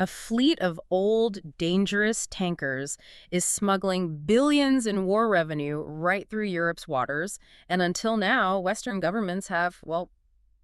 A fleet of old, dangerous tankers is smuggling billions in war revenue right through Europe's waters, and until now, Western governments have, well,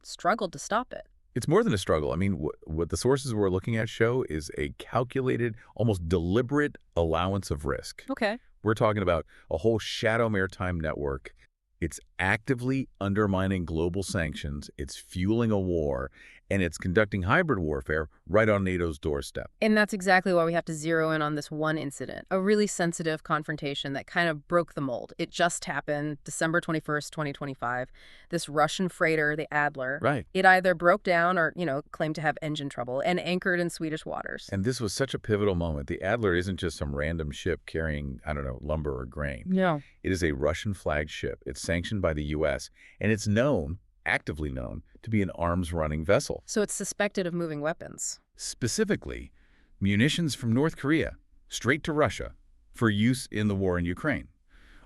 struggled to stop it. It's more than a struggle. I mean, what the sources we're looking at show is a calculated, almost deliberate allowance of risk. Okay. We're talking about a whole shadow maritime network. It's actively undermining global sanctions, it's fueling a war, and it's conducting hybrid warfare right on NATO's doorstep. And that's exactly why we have to zero in on this one incident, a really sensitive confrontation that kind of broke the mold. It just happened December 21st, 2025. This Russian freighter, the Adler, Right. it either broke down or, claimed to have engine trouble and anchored in Swedish waters. And this was such a pivotal moment. The Adler isn't just some random ship carrying, I don't know, lumber or grain. Yeah. It is a Russian flagged ship. It's sanctioned by the U.S., and it's known, actively known, to be an arms-running vessel. So it's suspected of moving weapons. Specifically, munitions from North Korea, straight to Russia, for use in the war in Ukraine.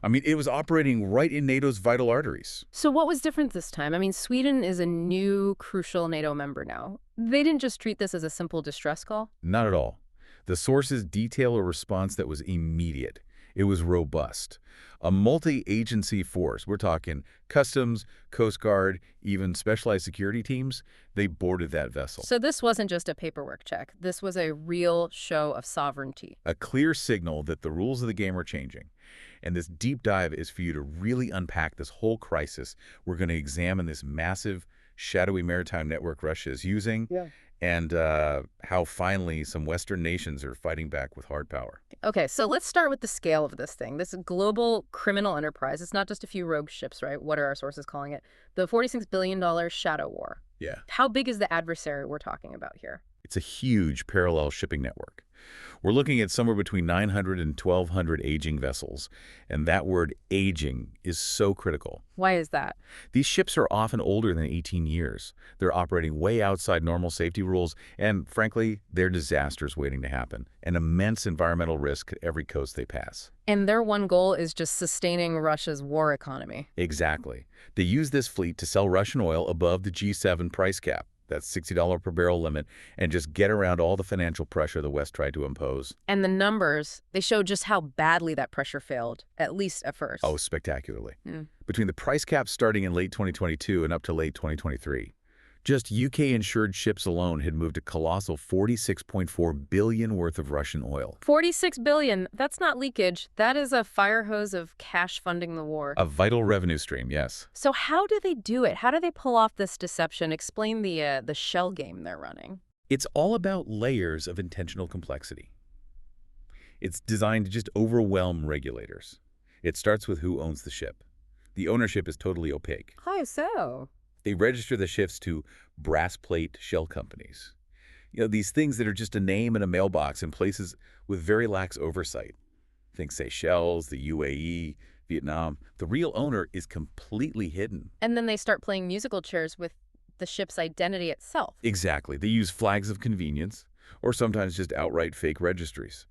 I mean, it was operating right in NATO's vital arteries. So what was different this time? I mean, Sweden is a new, crucial NATO member now. They didn't just treat this as a simple distress call? Not at all. The sources detail a response that was immediate. It was robust. A multi-agency force, we're talking Customs, Coast Guard, even specialized security teams, they boarded that vessel. So this wasn't just a paperwork check. This was a real show of sovereignty. A clear signal that the rules of the game are changing. And this deep dive is for you to really unpack this whole crisis. We're going to examine this massive, shadowy maritime network Russia is using, and how finally some Western nations are fighting back with hard power. Okay, so let's start with the scale of this thing. This global criminal enterprise. It's not just a few rogue ships, right? What are our sources calling it? The $46 billion shadow war. Yeah. How big is the adversary we're talking about here? It's a huge parallel shipping network. We're looking at somewhere between 900 and 1,200 aging vessels, and that word aging is so critical. Why is that? These ships are often older than 18 years. They're operating way outside normal safety rules, and frankly, they're disasters waiting to happen. An immense environmental risk at every coast they pass. And their one goal is just sustaining Russia's war economy. Exactly. They use this fleet to sell Russian oil above the G7 price cap. That's $60 per barrel limit, and just get around all the financial pressure the West tried to impose. And the numbers, they show just how badly that pressure failed, at least at first. Oh, spectacularly. Between the price cap starting in late 2022 and up to late 2023, just UK-insured ships alone had moved a colossal $46.4 billion worth of Russian oil. $46 billion, that's not leakage. That is a fire hose of cash funding the war. A vital revenue stream, yes. So how do they do it? How do they pull off this deception? Explain the shell game they're running. It's all about layers of intentional complexity. It's designed to just overwhelm regulators. It starts with who owns the ship. The ownership is totally opaque. How so? They register the ships to brass plate shell companies. These things that are just a name in a mailbox in places with very lax oversight. Think Seychelles, the UAE, Vietnam. The real owner is completely hidden. And then they start playing musical chairs with the ship's identity itself. Exactly. They use flags of convenience, or sometimes just outright fake registries.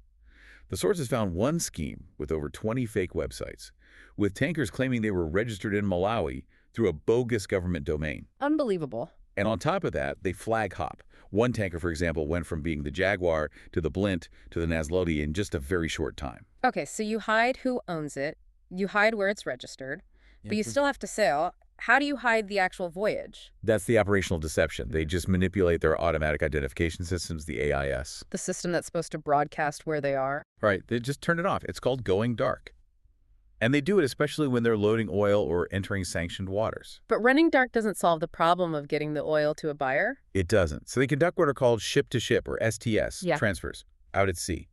The sources found one scheme with over 20 fake websites, with tankers claiming they were registered in Malawi through a bogus government domain. Unbelievable. And on top of that, they flag hop. One tanker, for example, went from being the Jaguar to the Blint to the Nazloti in just a very short time. Okay, so you hide who owns it, you hide where it's registered, but you still have to sail. How do you hide the actual voyage? That's the operational deception. They just manipulate their automatic identification systems, the AIS. The system that's supposed to broadcast where they are. Right, they just turn it off. It's called going dark. And they do it especially when they're loading oil or entering sanctioned waters. But running dark doesn't solve the problem of getting the oil to a buyer? It doesn't. So they conduct what are called ship-to-ship, or STS, Yeah. transfers, out at sea.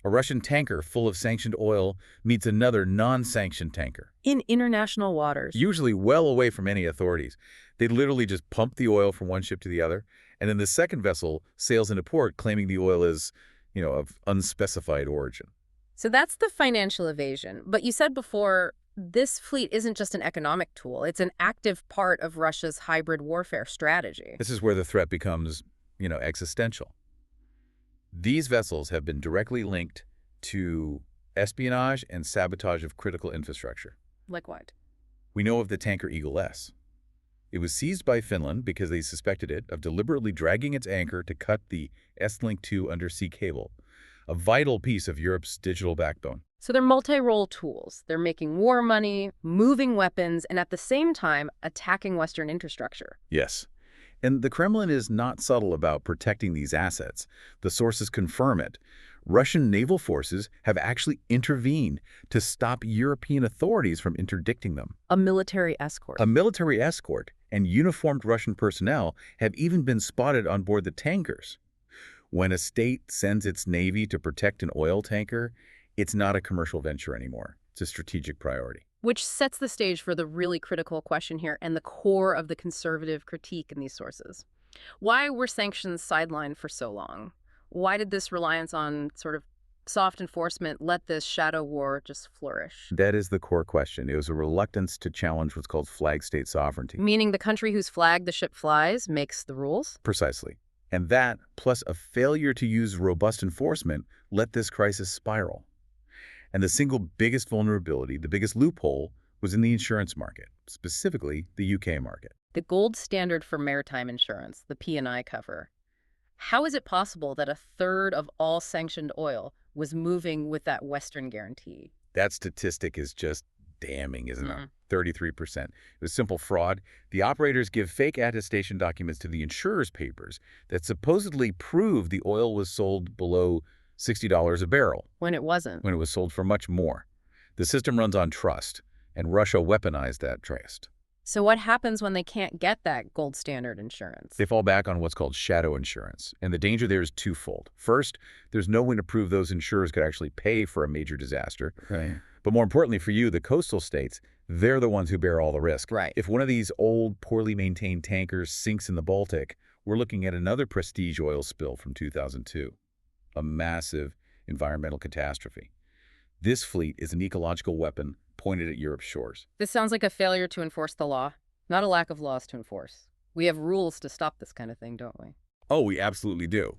A Russian tanker full of sanctioned oil meets another non-sanctioned tanker. In international waters. Usually well away from any authorities. They literally just pump the oil from one ship to the other, and then the second vessel sails into port claiming the oil is, of unspecified origin. So that's the financial evasion. But you said before, this fleet isn't just an economic tool. It's an active part of Russia's hybrid warfare strategy. This is where the threat becomes, existential. These vessels have been directly linked to espionage and sabotage of critical infrastructure. Like what? We know of the tanker Eagle S. It was seized by Finland because they suspected it of deliberately dragging its anchor to cut the S-Link 2 undersea cable, a vital piece of Europe's digital backbone. So they're multi-role tools. They're making war money, moving weapons, and at the same time, attacking Western infrastructure. Yes. And the Kremlin is not subtle about protecting these assets. The sources confirm it. Russian naval forces have actually intervened to stop European authorities from interdicting them. A military escort. A military escort and uniformed Russian personnel have even been spotted on board the tankers. When a state sends its navy to protect an oil tanker, it's not a commercial venture anymore. It's a strategic priority. Which sets the stage for the really critical question here and the core of the conservative critique in these sources. Why were sanctions sidelined for so long? Why did this reliance on sort of soft enforcement let this shadow war just flourish? That is the core question. It was a reluctance to challenge what's called flag state sovereignty. Meaning the country whose flag the ship flies makes the rules? Precisely. And that, plus a failure to use robust enforcement, let this crisis spiral. And the single biggest vulnerability, the biggest loophole, was in the insurance market, specifically the UK market. The gold standard for maritime insurance, the P&I cover. How is it possible that a third of all sanctioned oil was moving with that Western guarantee? That statistic is just damning, isn't it? 33%. It was simple fraud. The operators give fake attestation documents to the insurers' papers that supposedly prove the oil was sold below $60 a barrel. When it wasn't. When it was sold for much more. The system runs on trust, and Russia weaponized that trust. So what happens when they can't get that gold standard insurance? They fall back on what's called shadow insurance, and the danger there is twofold. First, there's no way to prove those insurers could actually pay for a major disaster. Right. But more importantly for you, the coastal states, they're the ones who bear all the risk. Right. If one of these old, poorly maintained tankers sinks in the Baltic, we're looking at another prestige oil spill from 2002. A massive environmental catastrophe. This fleet is an ecological weapon pointed at Europe's shores. This sounds like a failure to enforce the law, not a lack of laws to enforce. We have rules to stop this kind of thing, don't we? Oh, we absolutely do.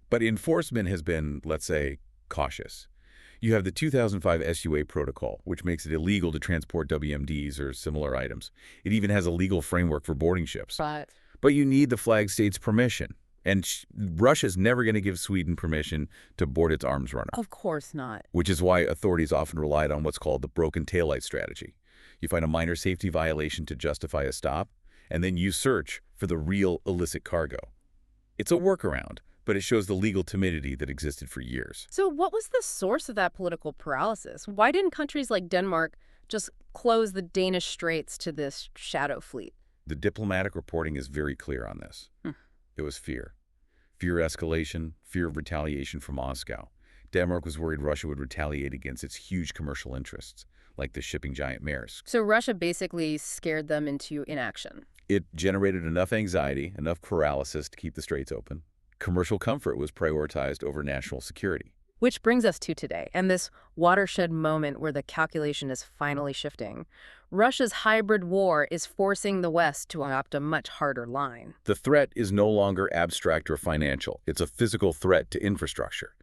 But enforcement has been, let's say, cautious. You have the 2005 SUA protocol, which makes it illegal to transport WMDs or similar items. It even has a legal framework for boarding ships. Right. But you need the flag state's permission. And Russia's never going to give Sweden permission to board its arms runner. Of course not. Which is why authorities often relied on what's called the broken taillight strategy. You find a minor safety violation to justify a stop, and then you search for the real illicit cargo. It's a workaround, but it shows the legal timidity that existed for years. So what was the source of that political paralysis? Why didn't countries like Denmark just close the Danish Straits to this shadow fleet? The diplomatic reporting is very clear on this. It was fear. Fear escalation, fear of retaliation from Moscow. Denmark was worried Russia would retaliate against its huge commercial interests, like the shipping giant Maersk. So Russia basically scared them into inaction. It generated enough anxiety, enough paralysis to keep the straits open. Commercial comfort was prioritized over national security. Which brings us to today, and this watershed moment where the calculation is finally shifting. Russia's hybrid war is forcing the West to adopt a much harder line. The threat is no longer abstract or financial. It's a physical threat to infrastructure.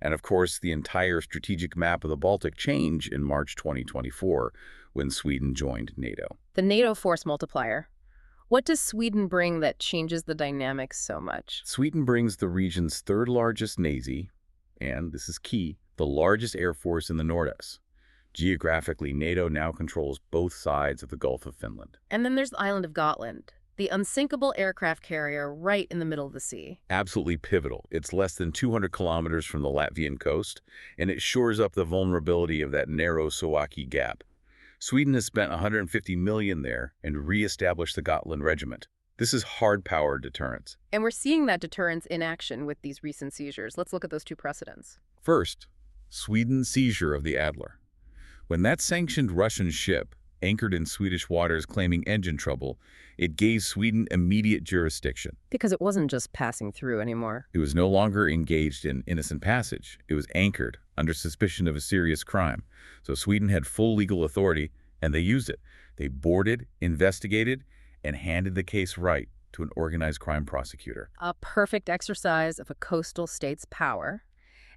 And of course, the entire strategic map of the Baltic changed in March 2024 when Sweden joined NATO. The NATO force multiplier. What does Sweden bring that changes the dynamics so much? Sweden brings the region's third largest navy, and this is key, the largest air force in the Nordics. Geographically, NATO now controls both sides of the Gulf of Finland. And then there's the island of Gotland, the unsinkable aircraft carrier right in the middle of the sea. Absolutely pivotal. It's less than 200 kilometers from the Latvian coast, and it shores up the vulnerability of that narrow Suwałki Gap. Sweden has spent $150 million there and re-established the Gotland Regiment. This is hard power deterrence. And we're seeing that deterrence in action with these recent seizures. Let's look at those two precedents. First, Sweden's seizure of the Adler. When that sanctioned Russian ship anchored in Swedish waters claiming engine trouble, it gave Sweden immediate jurisdiction. Because it wasn't just passing through anymore. It was no longer engaged in innocent passage. It was anchored under suspicion of a serious crime. So Sweden had full legal authority, and they used it. They boarded, investigated, and handed the case right to an organized crime prosecutor. A perfect exercise of a coastal state's power.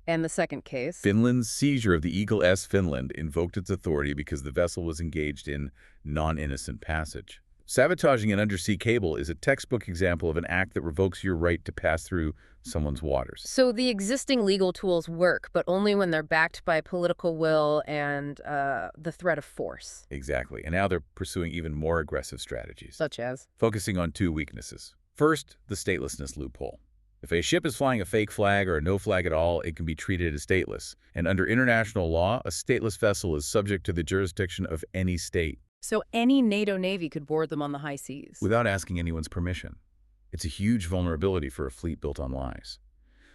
And the second case? Finland's seizure of the Eagle S. Finland invoked its authority because the vessel was engaged in non-innocent passage. Sabotaging an undersea cable is a textbook example of an act that revokes your right to pass through someone's waters. So the existing legal tools work, but only when they're backed by political will and the threat of force. Exactly. And now they're pursuing even more aggressive strategies, Such as? focusing on two weaknesses. First, the statelessness loophole. If a ship is flying a fake flag or no flag at all, it can be treated as stateless. And under international law, a stateless vessel is subject to the jurisdiction of any state, So any NATO navy could board them on the high seas. without asking anyone's permission. It's a huge vulnerability for a fleet built on lies.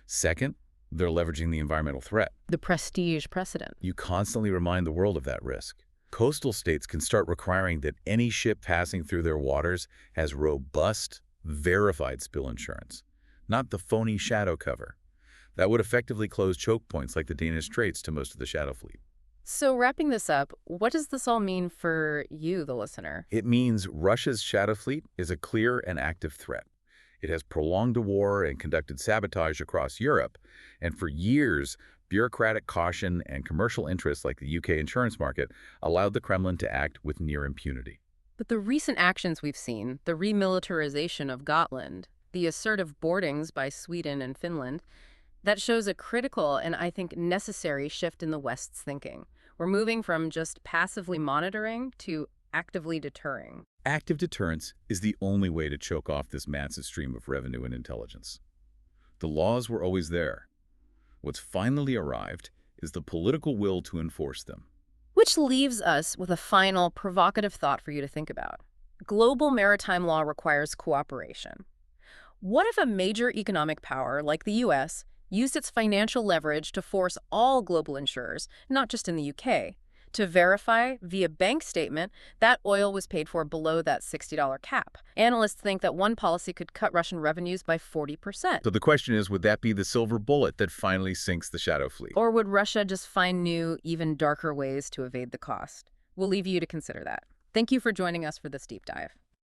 Second, they're leveraging the environmental threat. The prestige precedent. You constantly remind the world of that risk. Coastal states can start requiring that any ship passing through their waters has robust, verified spill insurance, not the phony shadow cover. That would effectively close choke points like the Danish Straits to most of the shadow fleet. So wrapping this up, what does this all mean for you, the listener? It means Russia's shadow fleet is a clear and active threat. It has prolonged a war and conducted sabotage across Europe, and for years, bureaucratic caution and commercial interests like the UK insurance market allowed the Kremlin to act with near impunity. But the recent actions we've seen, the remilitarization of Gotland, the assertive boardings by Sweden and Finland, that shows a critical and I think necessary shift in the West's thinking. We're moving from just passively monitoring to actively deterring. Active deterrence is the only way to choke off this massive stream of revenue and intelligence. The laws were always there. What's finally arrived is the political will to enforce them. Which leaves us with a final provocative thought for you to think about. Global maritime law requires cooperation. What if a major economic power like the US used its financial leverage to force all global insurers, not just in the UK, to verify via bank statement that oil was paid for below that $60 cap? Analysts think that one policy could cut Russian revenues by 40%. So the question is, would that be the silver bullet that finally sinks the shadow fleet? Or would Russia just find new, even darker ways to evade the cost? We'll leave you to consider that. Thank you for joining us for this deep dive.